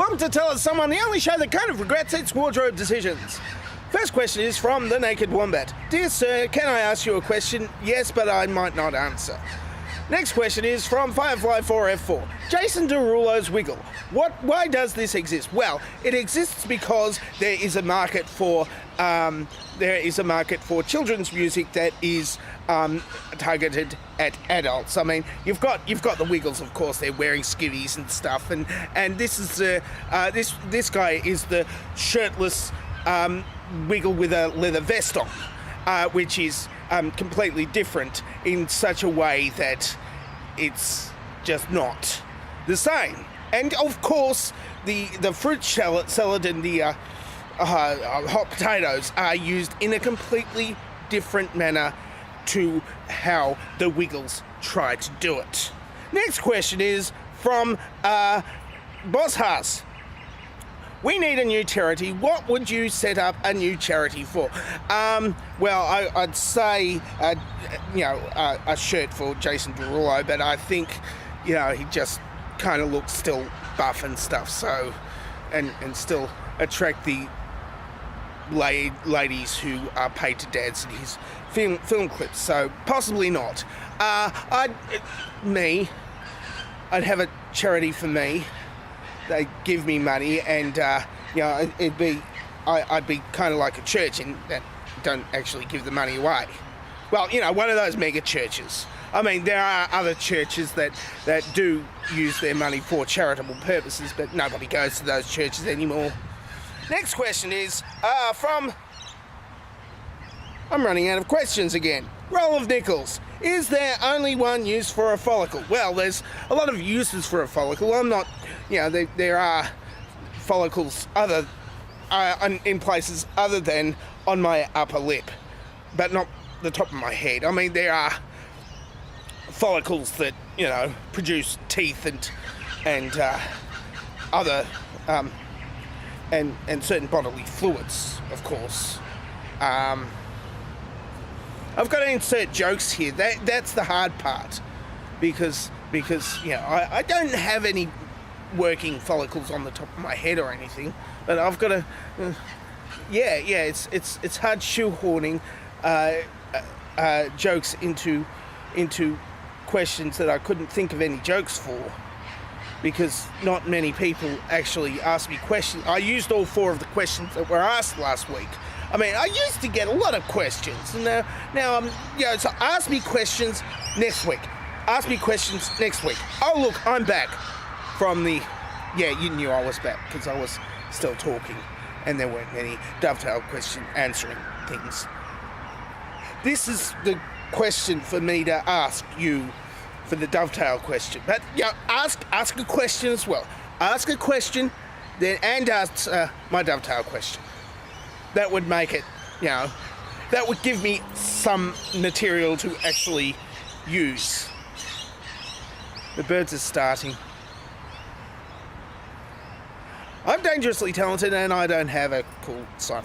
Welcome to Tell Us Someone, the only show that kind of regrets its wardrobe decisions. First question is from the Naked Wombat. Dear sir, can I ask you a question? Yes, but I might not answer. Next question is from Firefly4F4. Jason Derulo's Wiggle. Why does this exist? Well, it exists because there is a market for children's music that is targeted at adults. I mean, you've got the Wiggles, of course. They're wearing skivvies and stuff, and this is this guy is the shirtless Wiggle with a leather vest on, which is completely different in such a way that it's just not the same. And of course, the fruit salad and the hot potatoes are used in a completely different manner to how the Wiggles try to do it. Next question is from Boss Haas. We need a new charity. What would you set up a new charity for? Well, I'd say, a shirt for Jason Derulo, but I think, he just kind of looks still buff and stuff, so, and still attract the ladies who are paid to dance in his film clips, so possibly not. I'd have a charity for me. They give me money, and I'd be kind of like a church in that don't actually give the money away. Well, one of those mega churches. I mean, there are other churches that do use their money for charitable purposes, but nobody goes to those churches anymore. Next question is from... I'm running out of questions again. Roll of nickels. Is there only one use for a follicle? Well, there's a lot of uses for a follicle. I'm not... there are follicles in places other than on my upper lip, but not the top of my head. I mean, there are follicles that, produce teeth and other... and certain bodily fluids, of course. I've got to insert jokes here. That's the hard part, because I don't have any working follicles on the top of my head or anything, but I've got to. It's hard shoehorning jokes into questions that I couldn't think of any jokes for, because not many people actually ask me questions. I used all 4 of the questions that were asked last week. I mean, I used to get a lot of questions, and now so ask me questions next week. Ask me questions next week. Oh, look, I'm back from the... Yeah, you knew I was back, because I was still talking, and there weren't any dovetail question answering things. This is the question for me to ask you for the dovetail question. But, ask a question as well. Ask a question, and ask my dovetail question. That would make it, that would give me some material to actually use. The birds are starting. I'm dangerously talented, and I don't have a cool sign-off.